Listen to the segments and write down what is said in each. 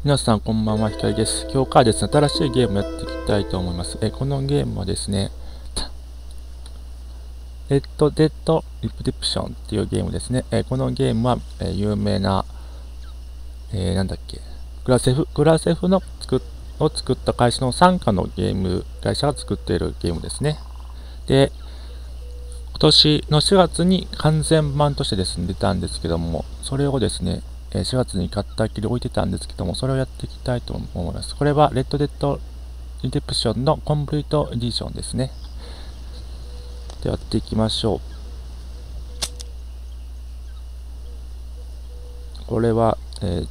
皆さんこんばんは、ひかりです。今日からですね、新しいゲームをやっていきたいと思います。このゲームはですね、レッド・デッド・リプディプションっていうゲームですね。このゲームは、有名な、なんだっけ、グラセフの作った会社の傘下のゲーム会社が作っているゲームですね。で、今年の4月に完全版としてですね、出たんですけども、それをですね、4月に買ったきり置いてたんですけども、それをやっていきたいと思います。これは、レッドデッドリデプションのコンプリートエディションですね。で、やっていきましょう。これは、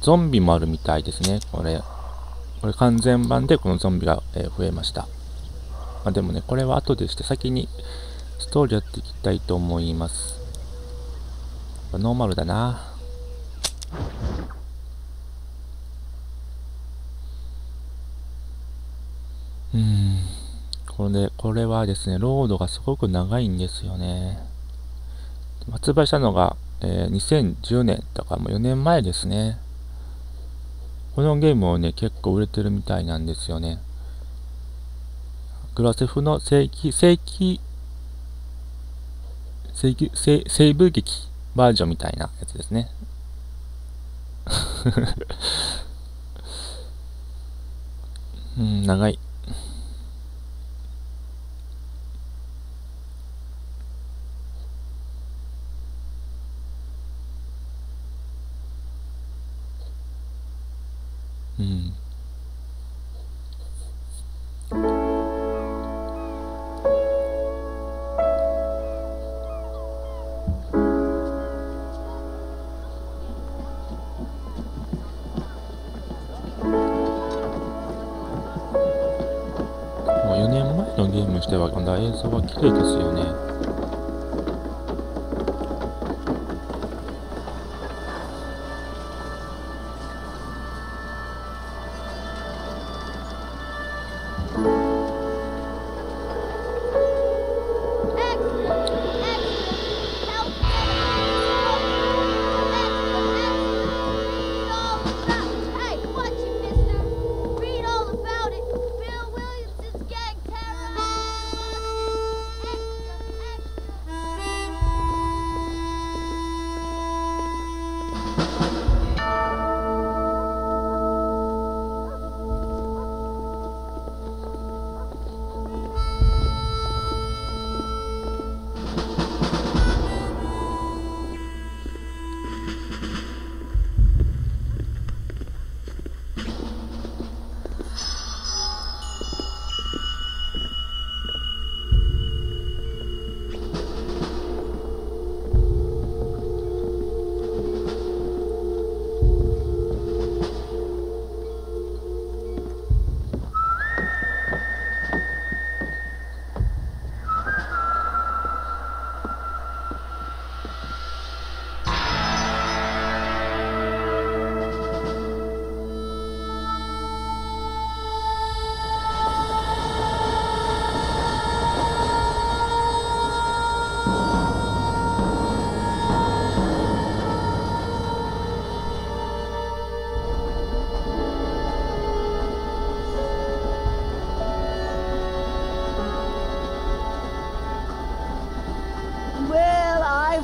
ゾンビもあるみたいですね。これ完全版でこのゾンビが、増えました。でもね、これは後でして先にストーリーやっていきたいと思います。ノーマルだな。これはですね、ロードがすごく長いんですよね。発売したのが、2010年だからもう4年前ですね。このゲームをね、結構売れてるみたいなんですよね。グラセフの西部劇バージョンみたいなやつですね。長い。もう4年前のゲームにしては、まだ映像は綺麗ですよね。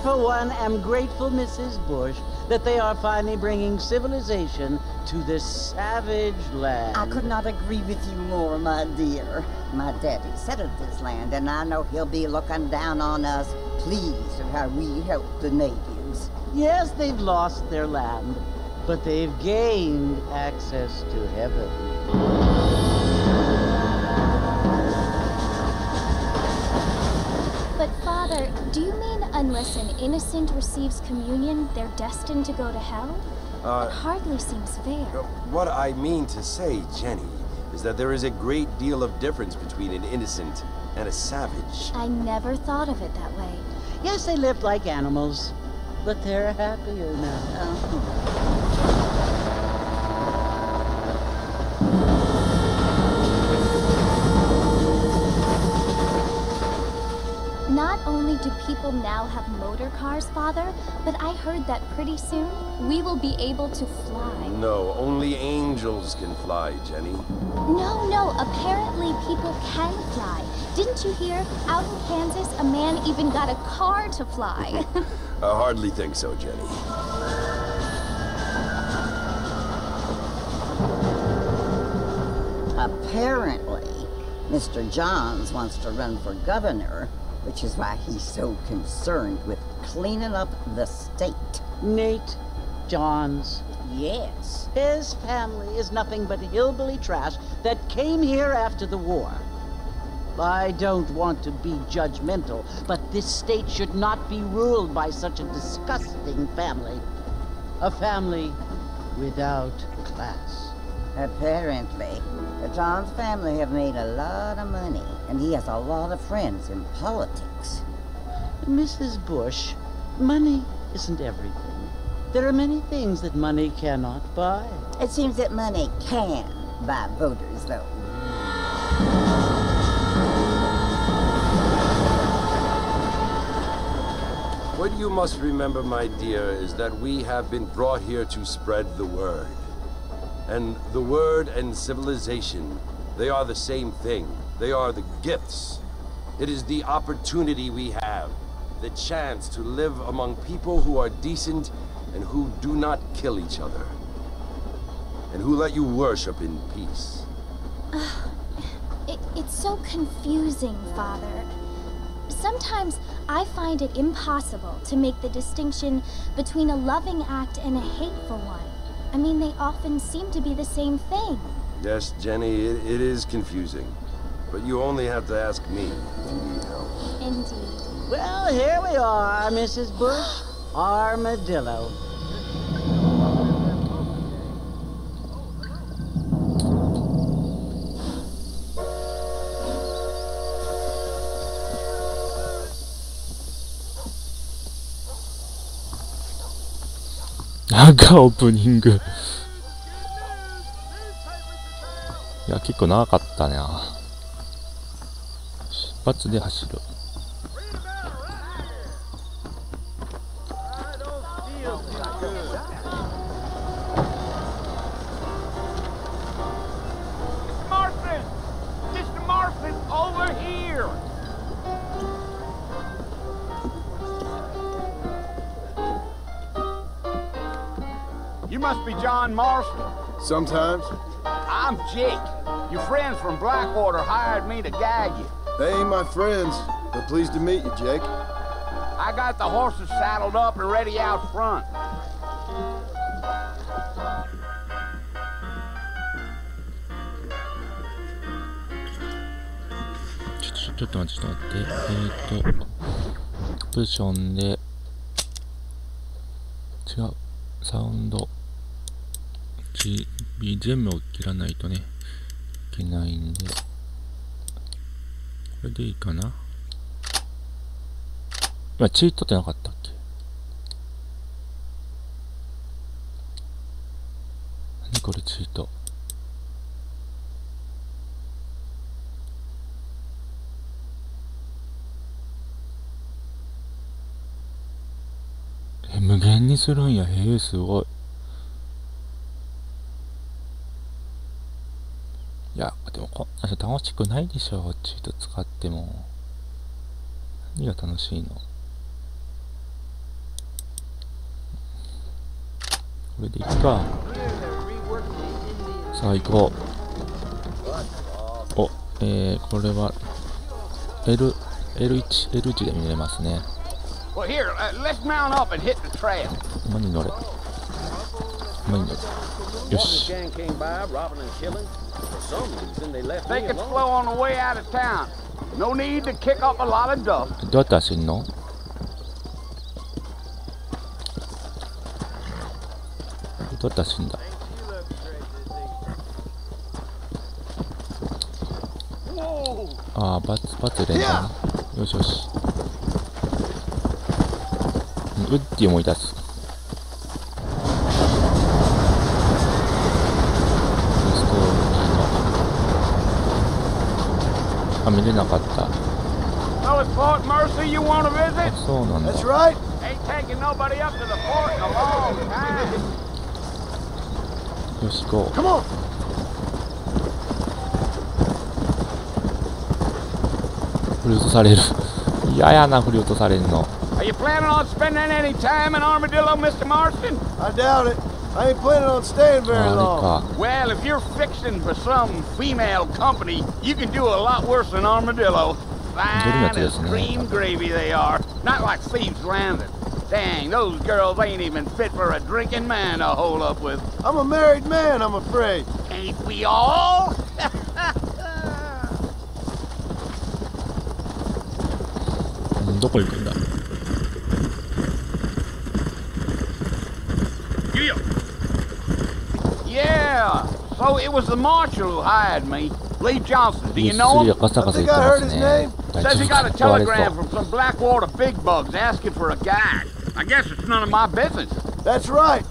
For one, am grateful, Mrs. Bush, that they are finally bringing civilization to this savage land. I could not agree with you more, my dear. My daddy settled this land, and I know he'll be looking down on us, pleased at how we help the natives. Yes, they've lost their land, but they've gained access to heaven. But, Father, do you mean unless an innocent receives communion, they're destined to go to hell? That hardly seems fair. What I mean to say, Jenny, is that there is a great deal of difference between an innocent and a savage. I never thought of it that way. Yes, they lived like animals, but they're happier now. Not only do people people now have motor cars, Father, but I heard that pretty soon we will be able to fly. No, only angels can fly, Jenny. No, apparently people can fly. Didn't you hear? Out in Kansas, a man even got a car to fly. I hardly think so, Jenny. Apparently, Mr. Johns wants to run for governor, which is why he's so concerned with cleaning up the state. Nate Johns. Yes. His family is nothing but hillbilly trash that came here after the war. I don't want to be judgmental, but this state should not be ruled by such a disgusting family. A family without class. Apparently, the Johns family have made a lot of money, and he has a lot of friends in politics. Mrs. Bush, money isn't everything. There are many things that money cannot buy. It seems that money can buy voters, though. What you must remember, my dear, is that we have been brought here to spread the word. And the word and civilization, they are the same thing. They are the gifts. It is the opportunity we have, the chance to live among people who are decent and who do not kill each other, and who let you worship in peace. It's so confusing, Father. Sometimes I find it impossible to make the distinction between a loving act and a hateful one. I mean, they often seem to be the same thing. Yes, Jenny, it is confusing. But you only have to ask me if you need help. Indeed. Well, here we are, Mrs. Bush. Armadillo.なんかオープニング。いや、結構長かったな。出発で走る。You must be John Marshall. Sometimes. I'm Jake. Your friends from Blackwater hired me to guide you. They ain't my friends, but pleased to meet you, Jake. I got the horses saddled up and ready out front.ちょっと待って。ポジションで、違う。サウンド。BGM を切らないとね、いけないんで。これでいいかな。今、チートってなかったっけ？何これ、チート。無限にするんや。へえ、すごい。いや、でもこんな人楽しくないでしょ。チート使っても。何が楽しいの？これでいくか。さあ、行こう。お、これは L1、L 字で見れますね。Well, here, let's mount up and hit the trail. 馬に乗れ。馬に乗れ。よし。They could flow on the way out of town. No need to kick up a lot of dust. どうやって走んの？どうやって走んだ？ああ、バツ連打ね。よしよし。ウッディ思い出す。ストーリーの。あ、見れなかった。Well, Fort Mercer you want to あ visit? そうなんだ That's right. Ain't taking nobody up to the fort in a long time. よし行こ Come on. う振り落とされる嫌やな振り落とされるの Are you planning on spending any time in Armadillo, Mr. Marston? I doubt it. I ain't planning on staying あ very あれ long. か Well, if you're fixing for some female company, you can do a lot worse than Armadillo. Fine as cream gravy they are. Not like Thieves Landing. Dang, those girls ain't even fit for a drinking man to hold up with. I'm a married man, I'm afraid. Ain't we all? うんどこ行くんだ Yeah, so it was the marshal who hired me. Lee Johnson, do ゆ you っす know り him? ガサガサ I 言 think って I ま heard す his ね name. 大 Says 丈 he 夫 got a か壊れそ telegram う from some Blackwater big bugs asking for a guide. I guess it's none of my business. That's right.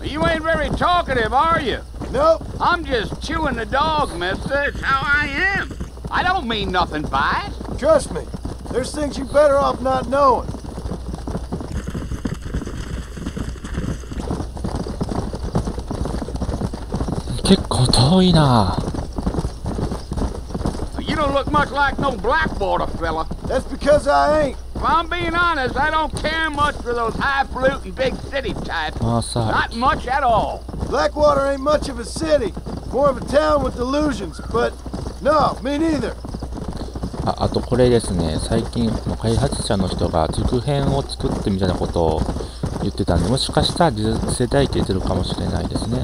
You ain't very talkative, are you? Nope. I'm just chewing the dog, mister. It's how I am. I don't mean nothing by it. Trust me. There's things you better off not knowing. 結構遠いな You don't look much like no Blackwater fella. That's because I ain't. If I'm being honest, I don't care much for those highfalutin big city types. ああさ Not much at all. Blackwater ain't much of a city. More of a town with delusions. But no, me neither. あとこれですね最近開発者の人が続編を作ってみたいなことを言ってたんでもしかしたら次世代系出るかもしれないですね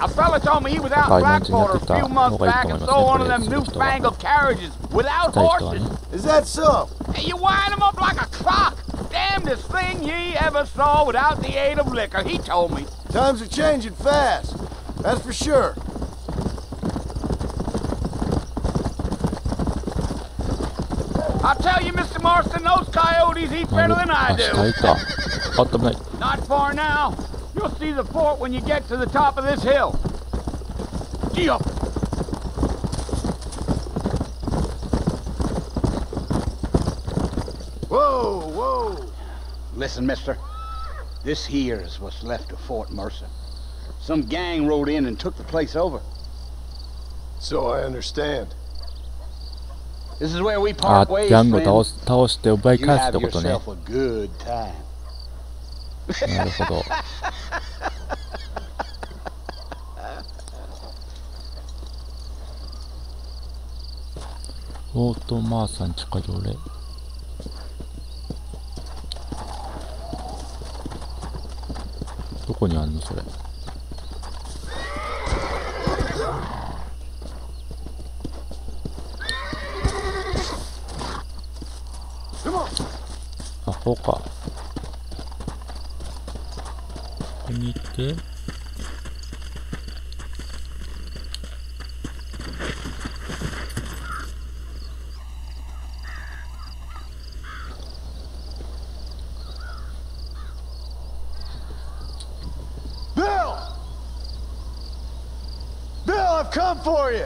A fella told me he was out in Blackwater a few months back and saw one of them newfangled carriages without したい人は horses. ね Is that so? Hey, you wind 'em up like a clock. Damnedest thing ye ever saw without the aid of liquor, he told me. Times are changing fast. That's for sure. I'll tell you, Mr. Marston, those coyotes eat better than I あ下 do. いかあ危ない Not far now. You'll see the fort when you get to the top of this hill. Gee up. Whoa, whoa. Listen, mister. This here is what's left of Fort Mercer. Some gang rode in and took the place over. So I understand. This is where we あ part ギ ways, ャングを friend. 倒して奪い You 返すっ have てことね yourself a good time. なるほどオートマーさん近寄れどこにあんのそれあ、こうかここに行って Bill! Bill, I've come for you!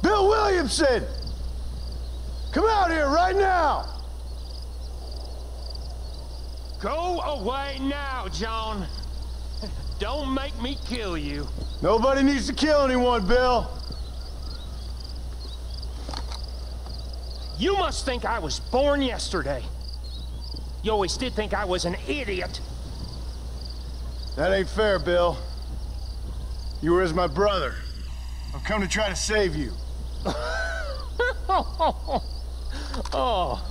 Bill Williamson! Come out here right now! Go away now, John. Don't make me kill you. Nobody needs to kill anyone, Bill. You must think I was born yesterday. You always did think I was an idiot. That ain't fair, Bill. You were as my brother. I've come to try to save you. Oh.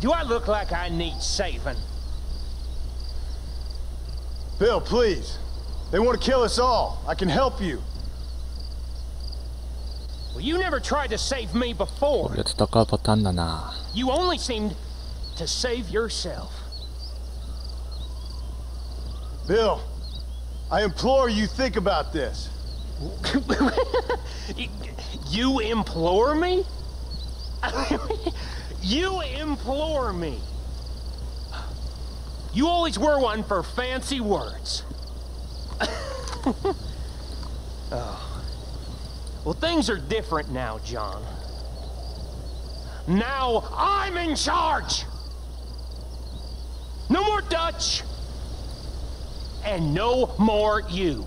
Do I look like I need saving? Bill, please. They want to kill us all. I can help you. Well, you never tried to save me こ before. れ戦うパターンだな You only seemed to save yourself. Bill, I implore you think about this. You implore me? You implore me? You always were one for fancy words. Oh. Well, things are different now, John. Now I'm in charge! No more Dutch! And no more you.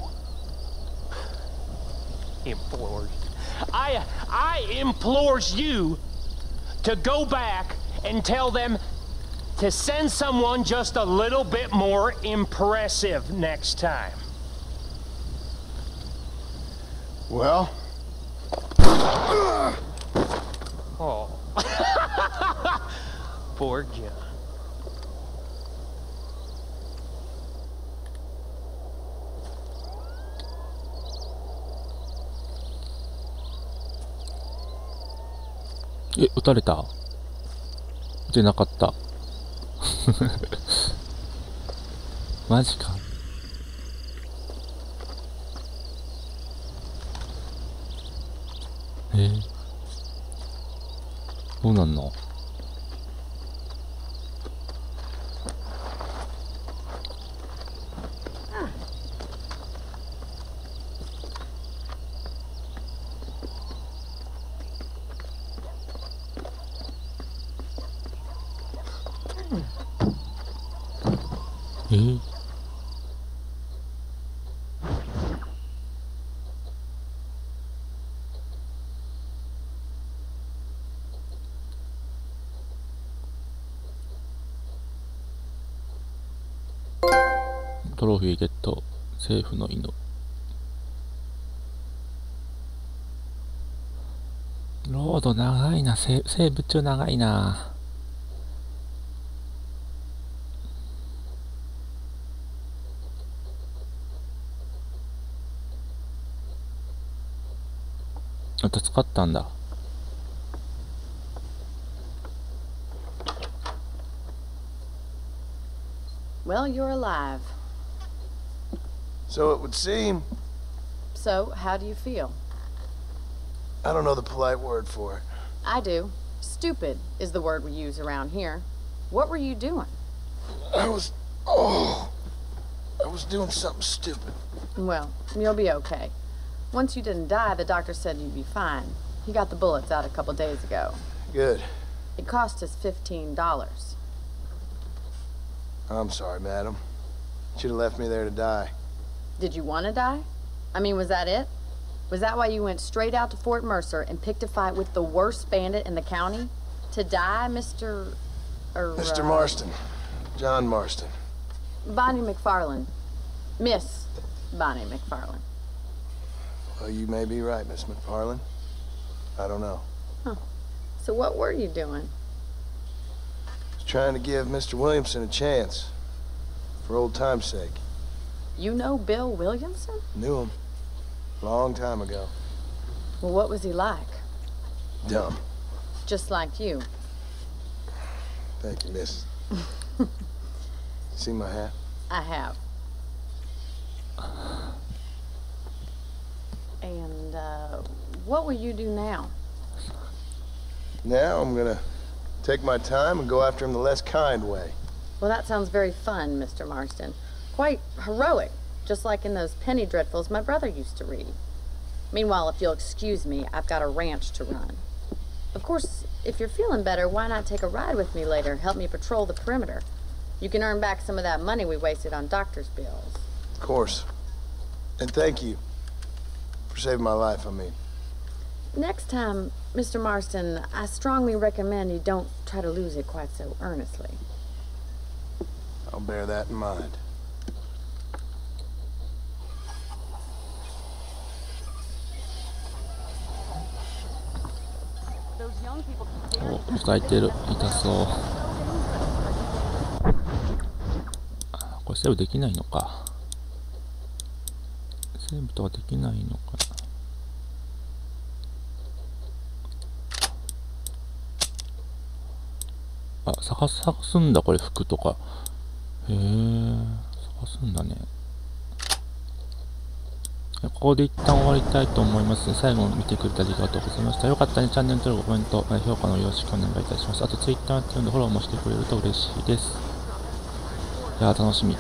Implores. I implores you to go back and tell them to send someone just a little bit more impressive next time. Well? Oh. Poor John.え、撃たれた？撃てなかった。マジか。どうなんの？トロフィーゲット、政府の犬。ロード長いな、セーブ中長いな。助かったんだ。Well, you're alive. So it would seem. So, how do you feel? I don't know the polite word for it. I do. Stupid is the word we use around here. What were you doing? I was doing something stupid. Well, you'll be okay. Once you didn't die, the doctor said you'd be fine. He got the bullets out a couple days ago. Good. It cost us $15. I'm sorry, madam. Should have left me there to die. Did you want to die? I mean, was that it? Was that why you went straight out to Fort Mercer and picked a fight with the worst bandit in the county? To die, Mr. Mr. Marston. John Marston. Bonnie McFarland. Miss Bonnie McFarland. Well, you may be right, Miss McFarland. I don't know. Huh. So what were you doing? I was trying to give Mr. Williamson a chance. For old time's sake. You know Bill Williamson? Knew him. Long time ago. Well, what was he like? Dumb. Just like you. Thank you, miss. See my hat? I have. And, what will you do now? Now I'm gonna take my time and go after him the less kind way. Well, that sounds very fun, Mr. Marston. Quite heroic, just like in those penny dreadfuls my brother used to read. Meanwhile, if you'll excuse me, I've got a ranch to run. Of course, if you're feeling better, why not take a ride with me later? Help me patrol the perimeter. You can earn back some of that money we wasted on doctor's bills. Of course. And thank you. For saving my life, I mean. Next time, Mr. Marston, I strongly recommend you don't try to lose it quite so earnestly. I'll bear that in mind.お、抱いてる。痛そう。これセーブできないのか。セーブとかできないのかな。あ、探すんだ、これ服とか。へえ、探すんだね。ここで一旦終わりたいと思いますので、最後まで見てくれてありがとうございました。よかったらチャンネル登録、コメント、評価のよろしくお願いいたします。あと Twitter やってるんでフォローもしてくれると嬉しいです。やー楽しみ。